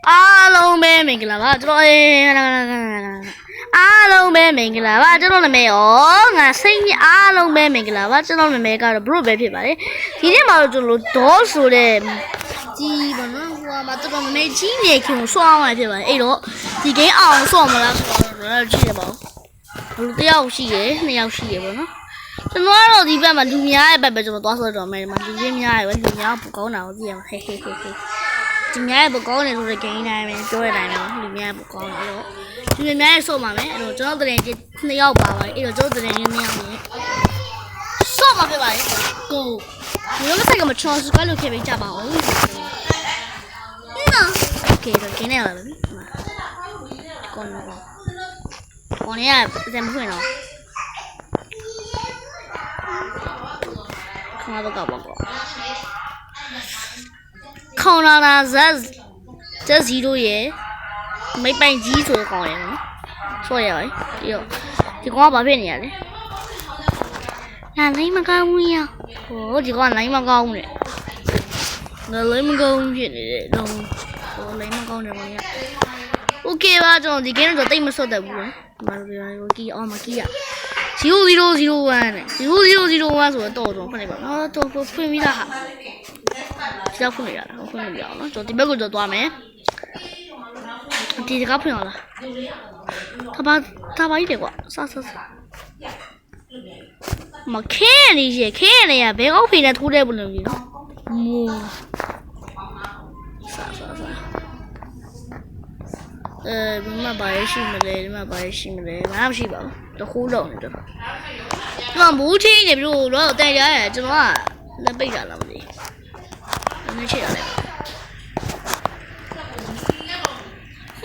အားလုံးပဲမင်္ဂလာပါကျွန်တော်အားလုံးပဲမင်္ဂလာပါကျွန်တော်နာမည်ငါစိတ်ညစ်အားလုံးပဲမင်္ဂလာပါကျွန်တော်နာမည်ကတော့ bro ပဲဖြစ်ပါတယ်ဒီနေ့မှာတော့ကျွန်တော်ဒေါ်ဆိုတဲ့ကြီးဘာလို့ဟိုမှာကျွန်တော်နာမည်ကြီးနေခင်ကိုဆွမ်းအောင်ဖြစ်ပါတယ်အဲ့တော့ဒီ game အောင်ဆွမ်းမလားဆိုတော့ကြည့်ရပါဦးလူတစ်ယောက်ရှိရယ်နှစ်ယောက်ရှိရယ်ပေါ့နော်ကျွန်တော်ကတော့ဒီဘက်မှာလူများရဲ့ဘက်ပဲကျွန်တော်သွားဆိုတော့မယ်ဒီမှာလူချင်းများရဲ့ပဲလူများပူကောင်းတာကိုကြည့်ရမှာဟေးဒီများရဲ့ပူကောင်းနေဆိုတဲ့ game တိုင်းပဲပြောတဲ့အတိုင်းပဲလူများရဲ့ပူကောင်းတယ်တော့ဒီများရဲ့ဆော့မှာမယ်အဲ့တော့ကျွန်တော်တရင်ချင်းနှစ်ယောက်ပါပါတယ်အဲ့တော့ကျွန်တော်တရင်ချင်းနှစ်ယောက်နေဆော့မှာဖြစ်ပါတယ်ကိုဒီလိုစိတ်ကမချောစကွဲလို့ဖြစ်ပေးကြပါဦးနော်โอเคတော့ကျင်းနေလာပြီကောင်းတော့ကောင်းရပြန်မဖွင့်တော့ခါတော့ကောက်ပါကောခေါင်းလာဇက်0ရဲ့မိပိုင်ကြီးဆိုကောင်းတယ်နော်ဆော့ရပါပြီးတော့ဒီကောင်ကဘာဖြစ်နေရလဲလိုင်းမကောင်းဘူးရဟိုဒီကောင်လိုင်းမကောင်းဘူးလေငါလိုင်းမကောင်းဖြစ်နေတယ်တော့ဟိုလိုင်းမကောင်းတယ်ကောင်ရโอเคပါကျွန်တော်ဒီ game တော့တိတ်မဆော့တတ်ဘူးနော်ဒီမှာလိုကီအော်မကီရ0001နဲ့0001ဆိုတော့တော်ဖွင့်လိုက်ပါနော်တော်ဖွင့်ပြီးသားဟာကြောက်ဖွင့်ရတာဖွင့်လို့မရအောင်နော်ကျွန်တော်ဒီဘက်ကိုတော့သွားမယ်ဒီကဖွင့်အောင်လား他把一点过，啥，没看那些，看那呀，别搞肥了，土在不能的，啥，你们把这洗没得，哪不洗吧？都糊弄的，你们不听的，比如老大家哎，这种啊，那背着了没得，那吃下来。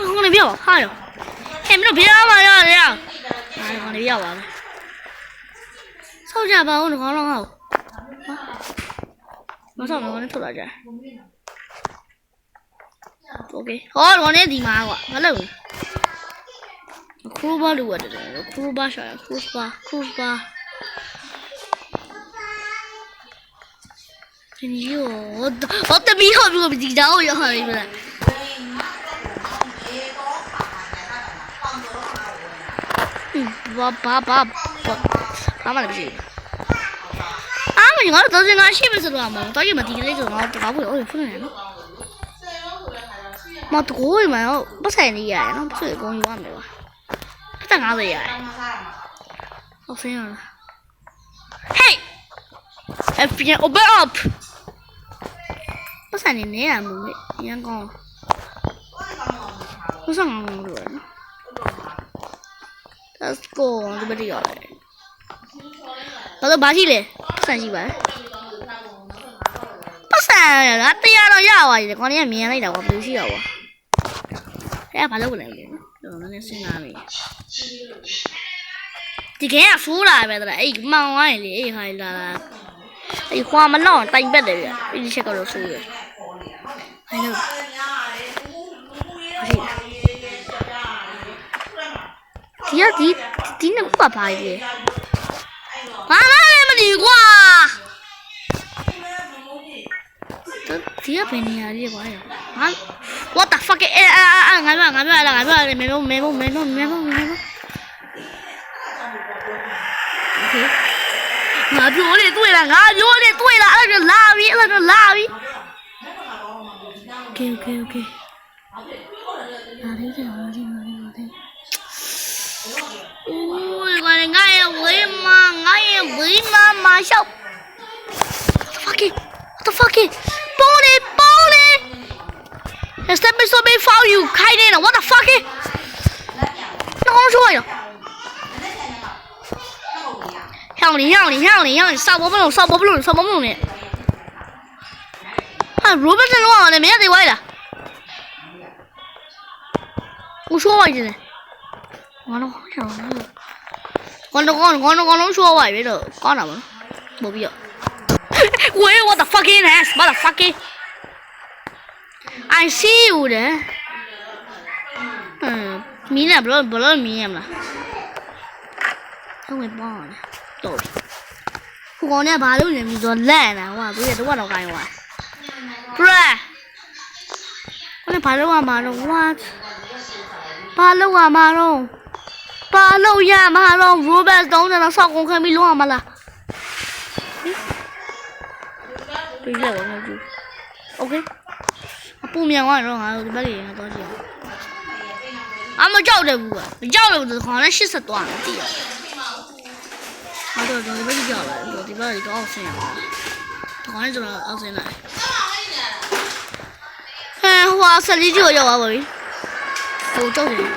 我那别往怕哟。哎，没有别玩了，这样。哎，我那别玩了。吵架吧，我那好了好。我上面我那偷到这。OK， 好，我那地马我，我来问。库巴路我这个，库巴啥呀？库巴。哎呦，我的米好比我比较好，要好一点。爸妈那不是。你看到这个是不是多嘛？到底没地那种啊，搞不了就分了。嘛多嘛要不才你呀，那不是公寓完没吧？不干啥子呀？好分了。嘿 ，FBI open up。不才你那样没，你讲讲。我上网了。Let's go， 这边这个嘞，我都巴西嘞，山西吧？不山呀，那对呀，那呀哇，这光年面那点我不需要我，哎，把这过来了，那是哪里？这个呀，输了别的了，哎，忙完了，哎，还啦，哎，花嘛闹，带别的了，一切搞都输了，还有，ဒီနှစ်ခုပါပါကြီးဘာမှလည်းမတည်ကွာဒီကဘယ်နေရာလေးကွာဟာ what the fuck ငါပြောလေမေမေ okay ငါပြောလေတွေ့လားအဲ့ဒါလာပြီ okay 哪里在我也为妈妈笑 What the fuck暴力 Step by step follow you 开电了 What the fuck 那我说呀向你杀波不弄的啊罗本真乱的没得歪的我说话去呢完了好想我能说外边的干什么？没必要。喂，我的 fucking ass， 我的 fucking。I see you 的。明天不能明天了。他会帮我的，对。我刚才把六年比较烂了，我不也是我都干完。不是。အဲ့ဘာလို့ရမှာတော့ what ဘာလို့ရမှာတော့ဘာလို့ရမှာတော့ Robert တုံးတယ်တော့စောက်ကုန်ခံပြီးလုံးရမှာလားပြေးလိုက်ပါမယ်ကျူ Okay အပူမြန်သွားတော့ငါတို့ဒီဘက်ကြီးကတော့ကြည့်အောင်မကြောက်တယ်ဘူးကမကြောက်လို့ခေါင်းနဲ့80သွားတယ်ကြည့်ရအောင်တော့ဒီဘက်ကြီးကြောက်တယ်ဒီဘက်ကြီးတော့အောက်ဆင်းရအောင်ခေါင်းနဲ့ကျွန်တော်အောက်ဆင်းလိုက်ဟိုဆလီကြီးကိုရောက်သွားပါပြီဟိုကြောက်တယ်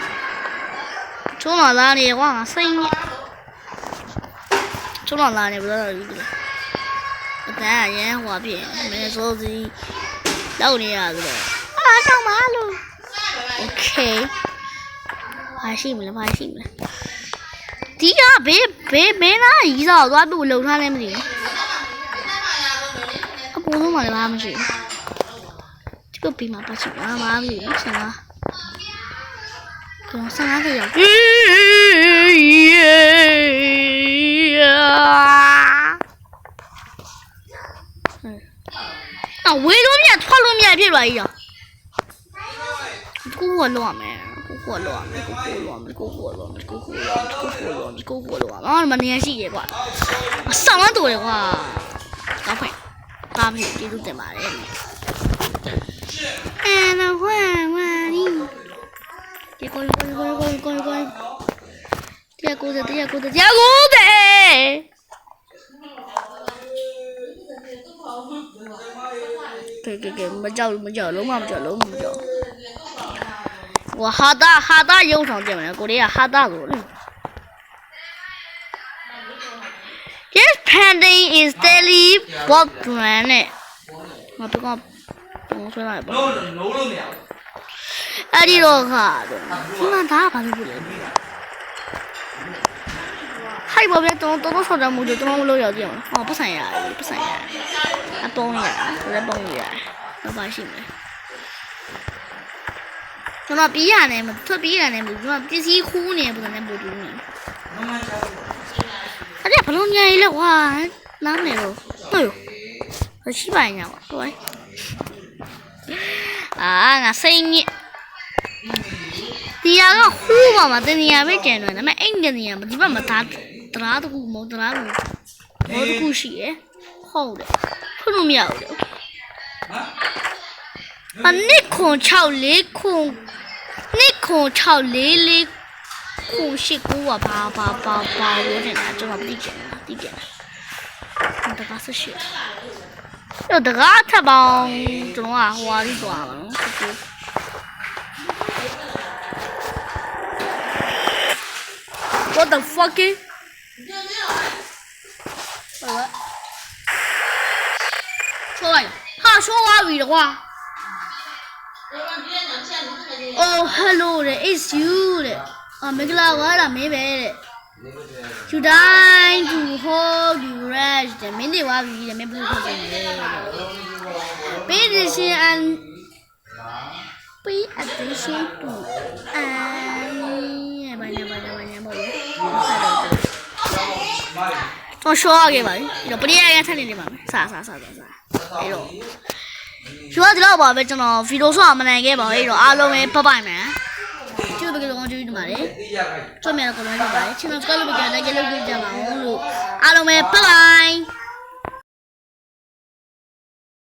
ချုံးလာနေကွာစိတ်ညစ်ချုံးလာနေဘယ်လိုလဲဒီအတန်းရန်ဟွာဖြစ်မင်းစိုးစီလောက်နေရဆိုတော့အားဆောင်ပါလို့ Okay ဘာရှိမလဲဒီကဘေးနာရီစားသွားပြီးလုံထားလဲမသိဘူးအပေါ်ဆုံးမှလည်းဘာမှမရှိဘူးဒီကပြီးမှပတ်ချင်တာဘာမှမသိဘူးဆန္ဒကျွန်တော်ဆန္ဒကြရောက်ဝေးလို့မြတ်ထွက်လို့မြတ်ဖြစ်သွားကြီးရောကိုကလောရမယ်မနေရရှိရကွာအဆောင်မတူတယ်ကွာကောက်ဖွင့်ကားဖြစ်ကျေးဇူးတင်ပါတယ်နော်ဝမ်းနီဒီကိုတရားကိုကဲမကြောက်လုံးမကြောက်我哈达有上进来，过来哈达路了。Yes, pending is daily Bob brand 呢。我不讲，我说哪一包？哎，你老看，你看他把这不来。还有别东说点木就东路要进了，哦不散呀，啊崩呀，我在崩呀，那把心嘞。ကျွန်တော်ပြေးရတယ်မထွက်ပြေးရတယ်မဟုတ်ကျွန်တော်ပစ္စည်းခိုးနေပုံစံနဲ့ပို့ပြီးနေအဲ့ဒါဘလုံးညာကြီးလဲကွာနားနေလို့ဟုတ်ရောရှိပါညာကွာဟုတ်ငါစိတ်ညစ်ဒီကဟိုးပါမှာတင်ညာပဲကျန်တယ်ဒါပေမဲ့အိမ်ကနေရမဒီဘက်မှာတရားတခုမဟုတ်တရားဘူးဘောတခုရှိရဟုတ်တယ်ဖွင့်လို့မရဘူးအနစ်ခွန်6လေးခွန်နှစ်ခွန်6လေးလေးခွန်8ကိုဘာလို့နေတာကျွန်တော်သိကြတယ်တကားဆက်ရှိတော့တကားထပ်ပေါင်းကျွန်တော်ကဟိုဟာကြီးသွားပါနော်What the fuck? 说完，他说话语的话。Oh, hello, it's you. Megla, what a maybe. You dying to hold you rest. The minute what we the maybe pay attention to我说给吧，就不离开城里的嘛，啥，哎呦。说到这了吧，别整了，非洲耍么那个吧，哎呦，阿龙们拜拜嘛，就别个讲就嘛的，专门那个东西吧，现在搞了不讲那个路就讲嘛，阿龙们拜拜。